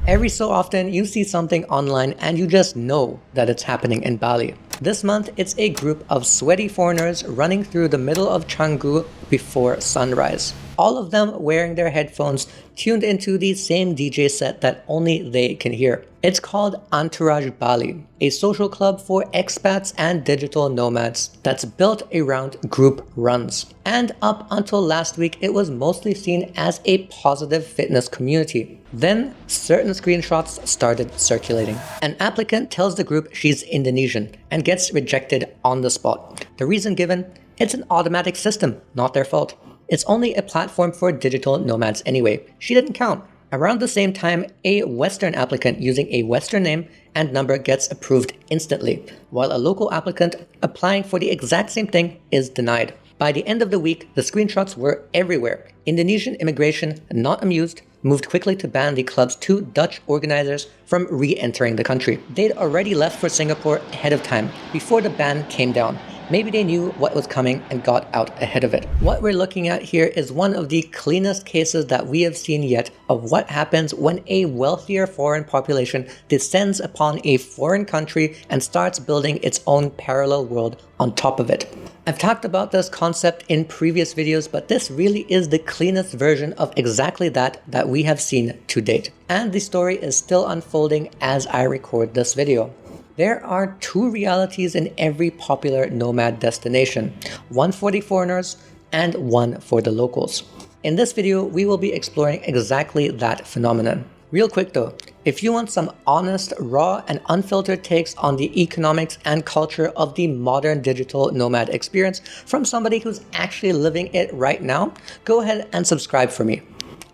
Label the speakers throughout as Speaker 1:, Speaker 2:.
Speaker 1: Every so often, you see something online and you just know that it's happening in Bali. This month, it's a group of sweaty foreigners running through the middle of Canggu before sunrise. All of them wearing their headphones tuned into the same DJ set that only they can hear. It's called Entourage Bali, a social club for expats and digital nomads that's built around group runs. And up until last week, it was mostly seen as a positive fitness community. Then, certain screenshots started circulating. An applicant tells the group she's Indonesian and gets rejected on the spot. The reason given? It's an automatic system, not their fault. It's only a platform for digital nomads anyway. She didn't count. Around the same time, a Western applicant using a Western name and number gets approved instantly, while a local applicant applying for the exact same thing is denied. By the end of the week, the screenshots were everywhere. Indonesian immigration, not amused, moved quickly to ban the club's two Dutch organizers from re-entering the country. They'd already left for Singapore ahead of time, before the ban came down. Maybe they knew what was coming and got out ahead of it. What we're looking at here is one of the cleanest cases that we have seen yet of what happens when a wealthier foreign population descends upon a foreign country and starts building its own parallel world on top of it. I've talked about this concept in previous videos, but this really is the cleanest version of exactly that we have seen to date. And the story is still unfolding as I record this video. There are two realities in every popular nomad destination, one for the foreigners and one for the locals. In this video, we will be exploring exactly that phenomenon. Real quick though, if you want some honest, raw, and unfiltered takes on the economics and culture of the modern digital nomad experience from somebody who's actually living it right now, go ahead and subscribe for me.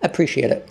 Speaker 1: Appreciate it.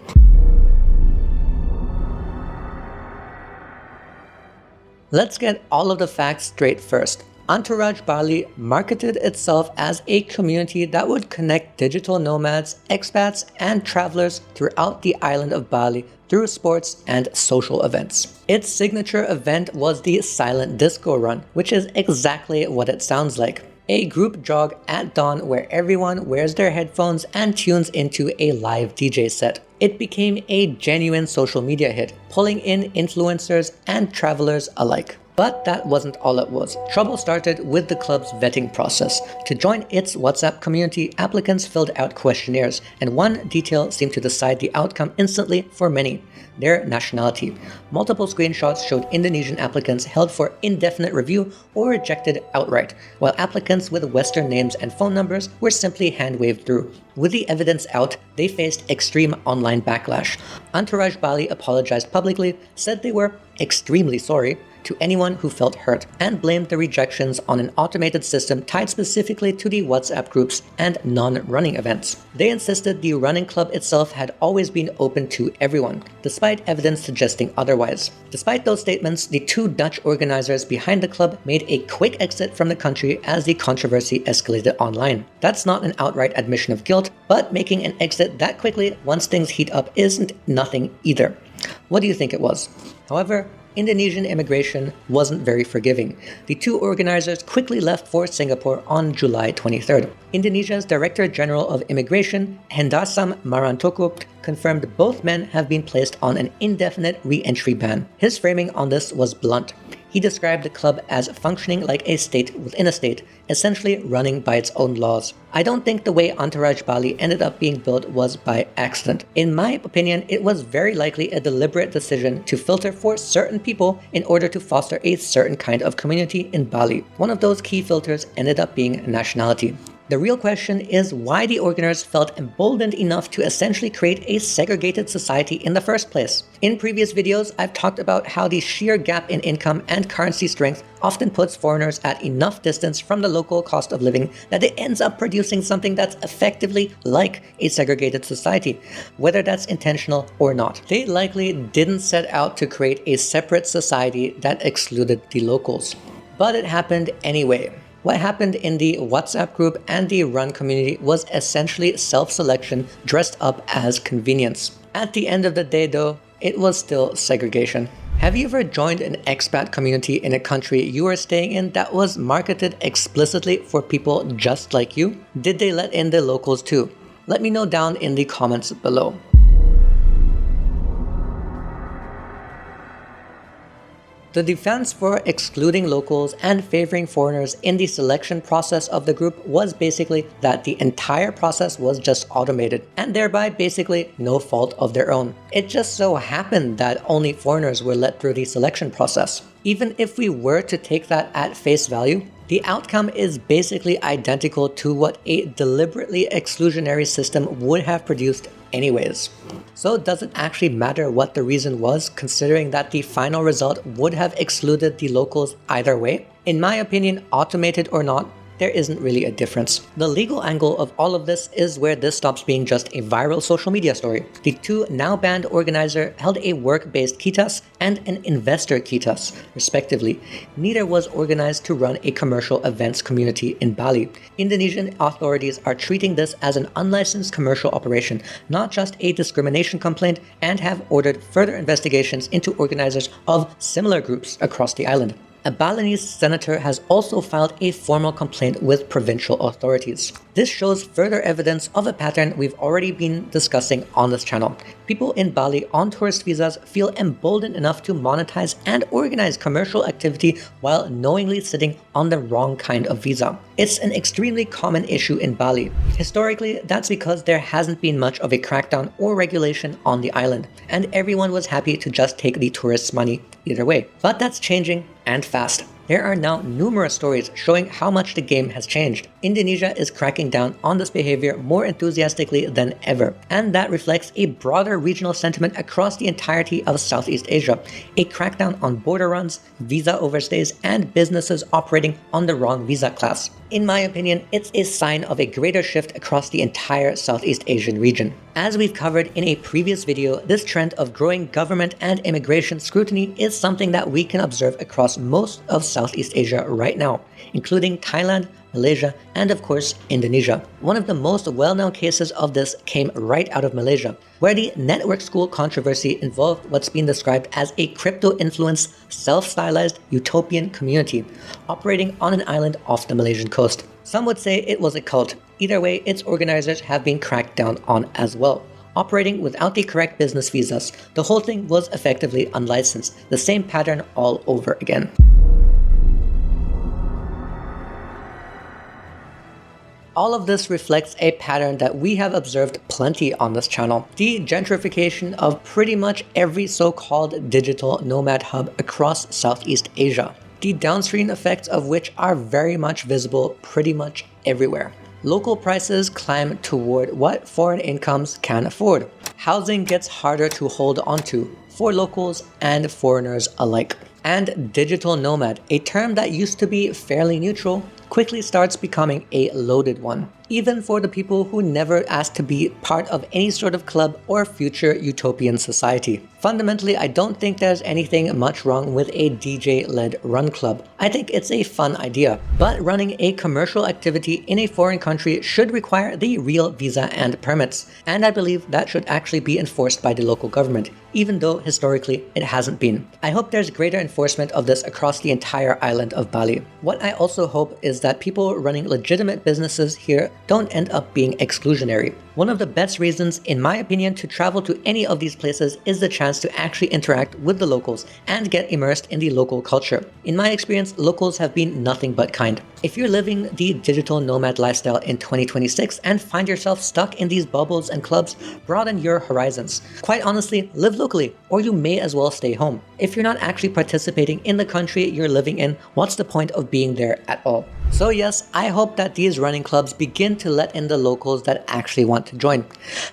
Speaker 1: Let's get all of the facts straight first. Entourage Bali marketed itself as a community that would connect digital nomads, expats, and travelers throughout the island of Bali through sports and social events. Its signature event was the Silent Disco Run, which is exactly what it sounds like. A group jog at dawn where everyone wears their headphones and tunes into a live DJ set. It became a genuine social media hit, pulling in influencers and travelers alike. But that wasn't all it was. Trouble started with the club's vetting process. To join its WhatsApp community, applicants filled out questionnaires, and one detail seemed to decide the outcome instantly for many: their nationality. Multiple screenshots showed Indonesian applicants held for indefinite review or rejected outright, while applicants with Western names and phone numbers were simply hand-waved through. With the evidence out, they faced extreme online backlash. Entourage Bali apologized publicly, said they were extremely sorry to anyone who felt hurt, and blamed the rejections on an automated system tied specifically to the WhatsApp groups and non-running events. They insisted the running club itself had always been open to everyone, despite evidence suggesting otherwise. Despite those statements, the two Dutch organizers behind the club made a quick exit from the country as the controversy escalated online. That's not an outright admission of guilt, but making an exit that quickly once things heat up isn't nothing either. What do you think it was? However, Indonesian immigration wasn't very forgiving. The two organizers quickly left for Singapore on July 23rd. Indonesia's Director General of Immigration, Hendarsam Marantoko, confirmed both men have been placed on an indefinite re-entry ban. His framing on this was blunt. He described the club as functioning like a state within a state, essentially running by its own laws. I don't think the way Entourage Bali ended up being built was by accident. In my opinion, it was very likely a deliberate decision to filter for certain people in order to foster a certain kind of community in Bali. One of those key filters ended up being nationality. The real question is why the organizers felt emboldened enough to essentially create a segregated society in the first place. In previous videos, I've talked about how the sheer gap in income and currency strength often puts foreigners at enough distance from the local cost of living that it ends up producing something that's effectively like a segregated society, whether that's intentional or not. They likely didn't set out to create a separate society that excluded the locals. But it happened anyway. What happened in the WhatsApp group and the Run community was essentially self-selection dressed up as convenience. At the end of the day though, it was still segregation. Have you ever joined an expat community in a country you were staying in that was marketed explicitly for people just like you? Did they let in the locals too? Let me know down in the comments below. The defense for excluding locals and favoring foreigners in the selection process of the group was basically that the entire process was just automated, and thereby basically no fault of their own. It just so happened that only foreigners were let through the selection process. Even if we were to take that at face value, the outcome is basically identical to what a deliberately exclusionary system would have produced anyways. So does it actually matter what the reason was, considering that the final result would have excluded the locals either way? In my opinion, automated or not, there isn't really a difference. The legal angle of all of this is where this stops being just a viral social media story. The two now banned organizers held a work-based kitas and an investor kitas, respectively. Neither was organized to run a commercial events community in Bali. Indonesian authorities are treating this as an unlicensed commercial operation, not just a discrimination complaint, and have ordered further investigations into organizers of similar groups across the island. A Balinese senator has also filed a formal complaint with provincial authorities. This shows further evidence of a pattern we've already been discussing on this channel. People in Bali on tourist visas feel emboldened enough to monetize and organize commercial activity while knowingly sitting on the wrong kind of visa. It's an extremely common issue in Bali. Historically, that's because there hasn't been much of a crackdown or regulation on the island, and everyone was happy to just take the tourists' money either way. But that's changing, and fast. There are now numerous stories showing how much the game has changed. Indonesia is cracking down on this behavior more enthusiastically than ever, and that reflects a broader regional sentiment across the entirety of Southeast Asia. A crackdown on border runs, visa overstays, and businesses operating on the wrong visa class. In my opinion, it's a sign of a greater shift across the entire Southeast Asian region. As we've covered in a previous video, this trend of growing government and immigration scrutiny is something that we can observe across most of Southeast Asia right now, including Thailand, Malaysia, and of course, Indonesia. One of the most well-known cases of this came right out of Malaysia, where the network school controversy involved what's been described as a crypto-influenced, self-stylized utopian community operating on an island off the Malaysian coast. Some would say it was a cult. Either way, its organizers have been cracked down on as well. Operating without the correct business visas, the whole thing was effectively unlicensed, the same pattern all over again. All of this reflects a pattern that we have observed plenty on this channel: the gentrification of pretty much every so-called digital nomad hub across Southeast Asia, the downstream effects of which are very much visible pretty much everywhere. Local prices climb toward what foreign incomes can afford. Housing gets harder to hold onto for locals and foreigners alike. And digital nomad, a term that used to be fairly neutral, quickly starts becoming a loaded one, even for the people who never asked to be part of any sort of club or future utopian society. Fundamentally, I don't think there's anything much wrong with a DJ-led run club. I think it's a fun idea, but running a commercial activity in a foreign country should require the real visa and permits, and I believe that should actually be enforced by the local government, even though historically it hasn't been. I hope there's greater enforcement of this across the entire island of Bali. What I also hope is that people running legitimate businesses here don't end up being exclusionary. One of the best reasons, in my opinion, to travel to any of these places is the chance to actually interact with the locals and get immersed in the local culture. In my experience, locals have been nothing but kind. If you're living the digital nomad lifestyle in 2026 and find yourself stuck in these bubbles and clubs, broaden your horizons. Quite honestly, live locally, or you may as well stay home. If you're not actually participating in the country you're living in, what's the point of being there at all? So yes, I hope that these running clubs begin to let in the locals that actually want to join.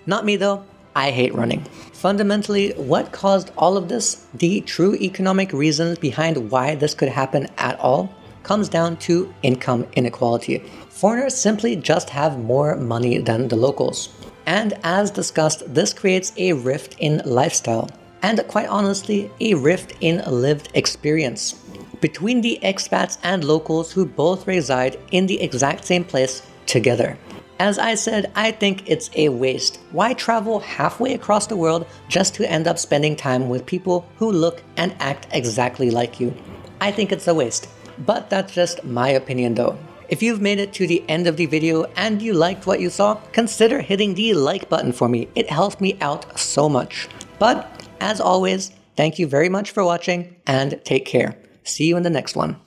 Speaker 1: Not me though, I hate running. Fundamentally, what caused all of this, the true economic reasons behind why this could happen at all, comes down to income inequality. Foreigners simply just have more money than the locals. And as discussed, this creates a rift in lifestyle, and quite honestly, a rift in lived experience between the expats and locals who both reside in the exact same place together. As I said, I think it's a waste. Why travel halfway across the world just to end up spending time with people who look and act exactly like you? I think it's a waste. But that's just my opinion though. If you've made it to the end of the video and you liked what you saw, consider hitting the like button for me. It helps me out so much. But as always, Thank you very much for watching and take care. See you in the next one.